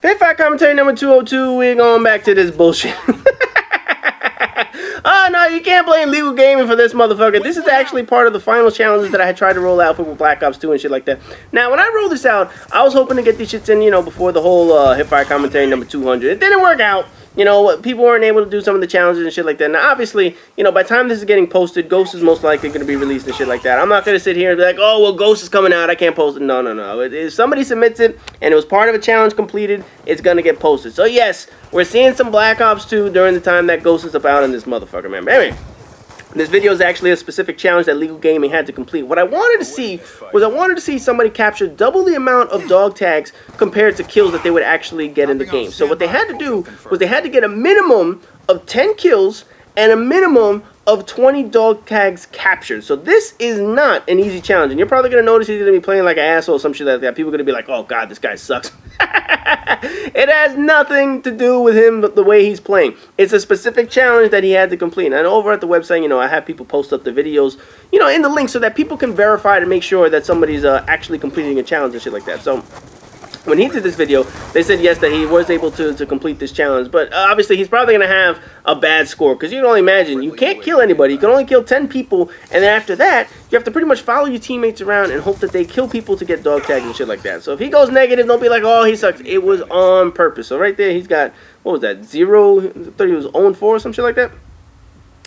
Fit Fight commentary number 202. We're going back to this bullshit. Oh no, you can't blame Legal Gaming for this motherfucker. This is actually part of the final challenges that I had tried to roll out for Black Ops 2 and shit like that. Now, when I rolled this out, I was hoping to get these shits in, you know, before the whole Hip Fire commentary number 200. It didn't work out. You know, people weren't able to do some of the challenges and shit like that. Now, obviously, you know, by the time this is getting posted, Ghost is most likely going to be released and shit like that. I'm not going to sit here and be like, oh, well, Ghost is coming out, I can't post it. No, no, no. If somebody submits it and it was part of a challenge completed, it's going to get posted. So, yes, we're seeing some Black Ops 2 during the time that Ghost is about in this motherfucker, man. But anyway, this video is actually a specific challenge that Legal Gaming had to complete. What I wanted to see was somebody capture double the amount of dog tags compared to kills that they would actually get in the game. So what they had to do was they had to get a minimum of 10 kills and a minimum of 20 dog tags captured. So this is not an easy challenge. And you're probably going to notice he's going to be playing like an asshole or some shit like that. People are going to be like, oh god, this guy sucks. It has nothing to do with him, the way he's playing. It's a specific challenge that he had to complete. And over at the website, you know, I have people post up the videos, you know, in the link so that people can verify to make sure that somebody's actually completing a challenge and shit like that. So when he did this video, they said yes, that he was able to complete this challenge. But obviously, he's probably going to have a bad score. Because you can only imagine, you can't kill anybody. You can only kill 10 people. And then after that, you have to pretty much follow your teammates around and hope that they kill people to get dog tags and shit like that. So if he goes negative, don't be like, oh, he sucks. It was on purpose. So right there, he's got, what was that, 0? I thought he was 0-4 or some shit like that.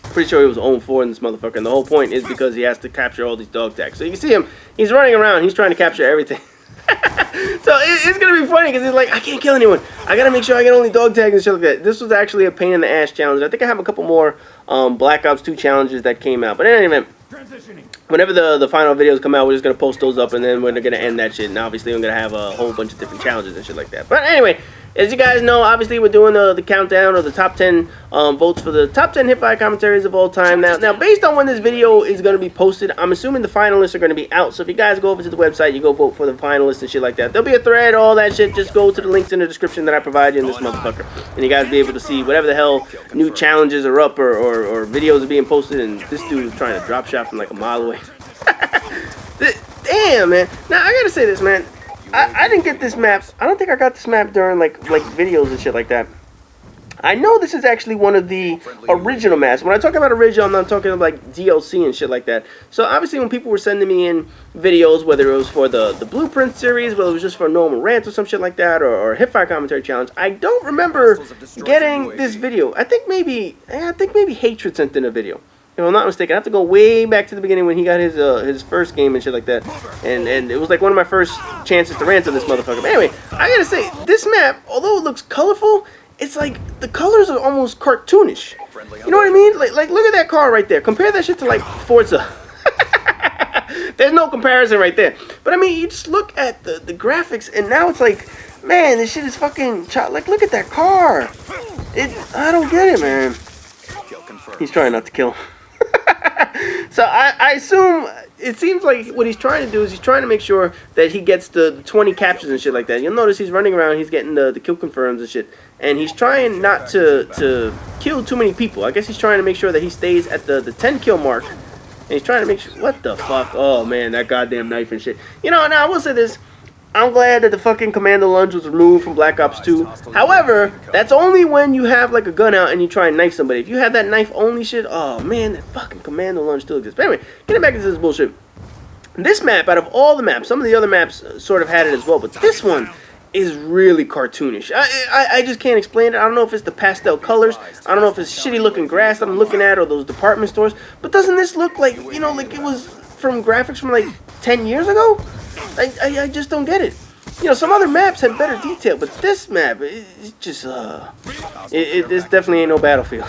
Pretty sure he was 0-4 in this motherfucker. And the whole point is because he has to capture all these dog tags. So you can see him, he's running around. He's trying to capture everything. So it's gonna be funny because he's like, I can't kill anyone. I gotta make sure I get only dog tags and shit like that. This was actually a pain in the ass challenge. I think I have a couple more Black Ops 2 challenges that came out. But in any event, whenever the final videos come out, we're just gonna post those up and then we're gonna end that shit. And obviously, I'm gonna have a whole bunch of different challenges and shit like that. But anyway, as you guys know, obviously we're doing the countdown or the top 10 votes for the top 10 hip fire commentaries of all time. Now, based on when this video is going to be posted, I'm assuming the finalists are going to be out. So if you guys go over to the website, you go vote for the finalists and shit like that. There'll be a thread, all that shit. Just go to the links in the description that I provide you in this motherfucker. And you guys be able to see whatever the hell new challenges are up or videos are being posted. And this dude is trying to drop shot from like a mile away. Damn, man. Now, I gotta say this, man. I didn't get this map. I don't think I got this map during like videos and shit like that. I know this is actually one of the original maps. When I talk about original, I'm not talking about like DLC and shit like that. So obviously when people were sending me in videos, whether it was for the Blueprint series, whether it was just for normal rants or some shit like that, or Hipfire commentary challenge, I don't remember getting this video. I think maybe Hatred sent in a video. If I'm not mistaken, I have to go way back to the beginning when he got his first game and shit like that. And it was like one of my first chances to rant on this motherfucker. But anyway, I gotta say, this map, although it looks colorful, it's like the colors are almost cartoonish. You know what I mean? Like look at that car right there. Compare that shit to like Forza. There's no comparison right there. But I mean, you just look at the graphics and now it's like, man, this shit is fucking like look at that car. I don't get it, man. He's trying not to kill him. So I assume, it seems like what he's trying to do is he's trying to make sure that he gets the 20 captures and shit like that. You'll notice he's running around, he's getting the kill confirms and shit. And he's trying not to kill too many people. I guess he's trying to make sure that he stays at the 10 kill mark. And he's trying to make sure, what the fuck? Oh man, that goddamn knife and shit. You know, now I will say this. I'm glad that the fucking commando lunge was removed from Black Ops 2. However, that's only when you have like a gun out and you try and knife somebody. If you have that knife only shit, oh man, that fucking commando lunge still exists. But anyway, getting back into this bullshit. This map, out of all the maps, some of the other maps sort of had it as well, but this one is really cartoonish. I just can't explain it. I don't know if it's the pastel colors. I don't know if it's shitty looking grass that I'm looking at or those department stores. But doesn't this look like, you know, like it was from graphics from like 10 years ago? I just don't get it. You know, some other maps had better detail, but this map, it's just, this definitely ain't no Battlefield.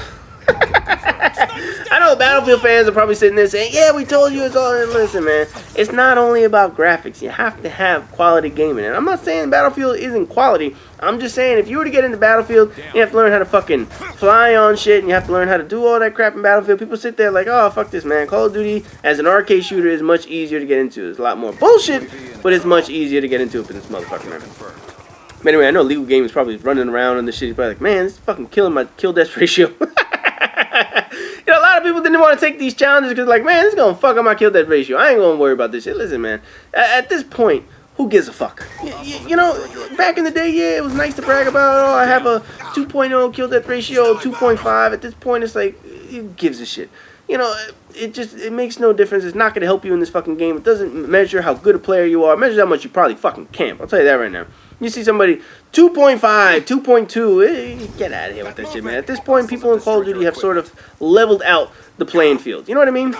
I know the Battlefield fans are probably sitting there saying, yeah, we told you it's all. Listen, man, it's not only about graphics. You have to have quality gaming. And I'm not saying Battlefield isn't quality. I'm just saying if you were to get into Battlefield, you have to learn how to fucking fly on shit, and you have to learn how to do all that crap in Battlefield. People sit there like, oh, fuck this, man. Call of Duty as an arcade shooter is much easier to get into. There's a lot more bullshit, but it's much easier to get into it for this motherfucker, man. But anyway, I know Legal Gaming is probably running around on this shit. He's probably like, man, this is fucking killing my kill-death ratio. You know, a lot of people didn't want to take these challenges because like, man, this is going to fuck up my kill-death ratio. I ain't going to worry about this shit. Listen, man, at this point, Who gives a fuck? You know, back in the day, yeah, it was nice to brag about, oh, I have a 2.0 kill death ratio, 2.5. At this point, it's like, who gives a shit? You know, it makes no difference. It's not going to help you in this fucking game. It doesn't measure how good a player you are. It measures how much you probably fucking camp. I'll tell you that right now. You see somebody 2.5, 2.2, get out of here with that shit, man. At this point, people in Call of Duty have sort of leveled out the playing field. You know what I mean?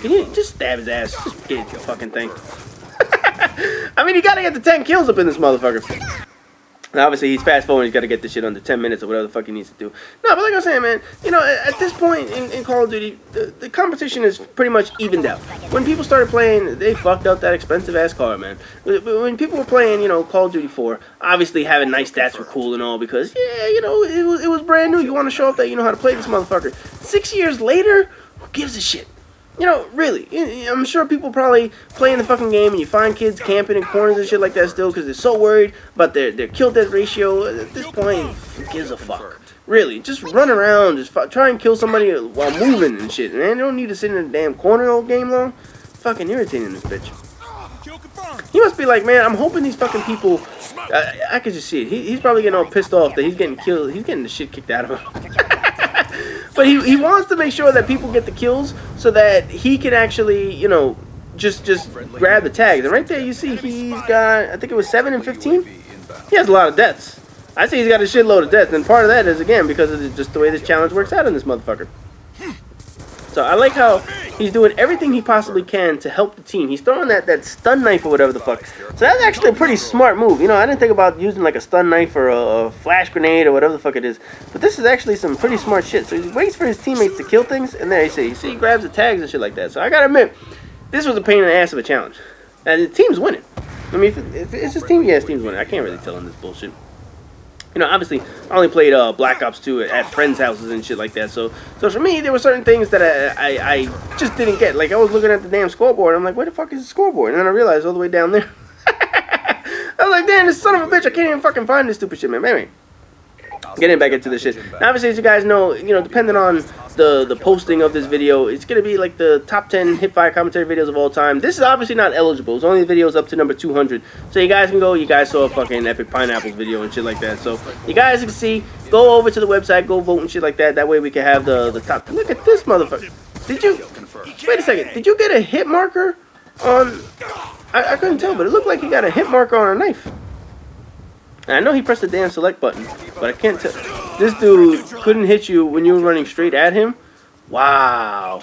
Can you just stab his ass? Just get your fucking thing. I mean, you gotta get the 10 kills up in this motherfucker. Now, obviously, he's fast forward. He's got to get this shit under 10 minutes or whatever the fuck he needs to do. No, but like I was saying, man, you know, at this point in Call of Duty, the competition is pretty much evened out. When people started playing, they fucked up that expensive-ass car, man. When people were playing, you know, Call of Duty 4, obviously having nice stats were cool and all because, yeah, you know, it was brand new. You want to show off that you know how to play this motherfucker. 6 years later, who gives a shit? You know, really, I'm sure people probably playing the fucking game and you find kids camping in corners and shit like that still because they're so worried about their kill death ratio. At this point, who gives a fuck? Really, just run around, just try and kill somebody while moving and shit. Man, you don't need to sit in a damn corner all game long. Fucking irritating this bitch. He must be like, man, I'm hoping these fucking people, I could just see it. He's probably getting all pissed off that he's getting killed. He's getting the shit kicked out of him. But he wants to make sure that people get the kills so that he can actually, you know, just grab the tags. And right there you see he's got, I think it was 7 and 15. He has a lot of deaths. I say he's got a shitload of deaths. And part of that is, again, because of just the way this challenge works out in this motherfucker. So I like how he's doing everything he possibly can to help the team. He's throwing that stun knife or whatever the fuck. So that's actually a pretty smart move. You know, I didn't think about using like a stun knife or a flash grenade or whatever the fuck it is. But this is actually some pretty smart shit. So he waits for his teammates to kill things, and there you see he grabs the tags and shit like that. So I gotta admit, this was a pain in the ass of a challenge. And the team's winning. I mean, if it's his team, yeah, his team's winning. I can't really tell him this bullshit. You know, obviously, I only played Black Ops 2 at friends' houses and shit like that. So for me, there were certain things that I just didn't get. Like, I was looking at the damn scoreboard. I'm like, where the fuck is the scoreboard? And then I realized all the way down there. I was like, damn, this son of a bitch. I can't even fucking find this stupid shit, man. Anyway, getting back into this shit. Now, obviously, as you guys know, depending on the posting of this video, it's going to be like the top 10 hipfire commentary videos of all time. This is obviously not eligible. It's only videos up to number 200. So you guys can go, you guys saw a fucking Epic Pineapples video and shit like that. So you guys can see, go over to the website, go vote and shit like that. That way we can have the top. Look at this motherfucker. Did you, wait a second, did you get a hit marker on, I couldn't tell, but it looked like he got a hit marker on a knife. And I know he pressed the damn select button, but I can't tell. This dude couldn't hit you when you were running straight at him. Wow.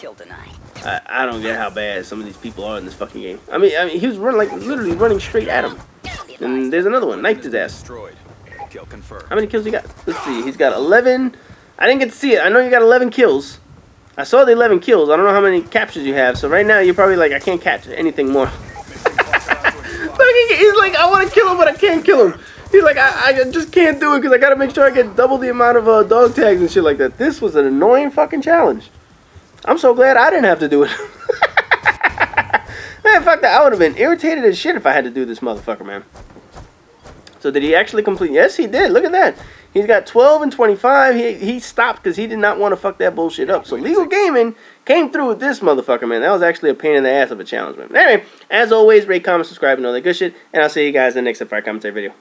I don't get how bad some of these people are in this fucking game. I mean, he was running like literally running straight at him. And there's another one, knifed his ass. How many kills he got? Let's see. He's got 11. I didn't get to see it. I know you got 11 kills. I saw the 11 kills. I don't know how many captures you have. So right now you're probably like, I can't capture anything more. He's like, I want to kill him, but I can't kill him. He's like, I just can't do it because I got to make sure I get double the amount of dog tags and shit like that. This was an annoying fucking challenge. I'm so glad I didn't have to do it. Man, fuck that. I would have been irritated as shit if I had to do this motherfucker, man. So did he actually complete? Yes, he did. Look at that. He's got 12 and 25. He stopped because he did not want to fuck that bullshit up. So Legal Gaming came through with this motherfucker, man. That was actually a pain in the ass of a challenge, man. Anyway, as always, rate, comment, subscribe, and all that good shit. And I'll see you guys in the next Fire Commentary video.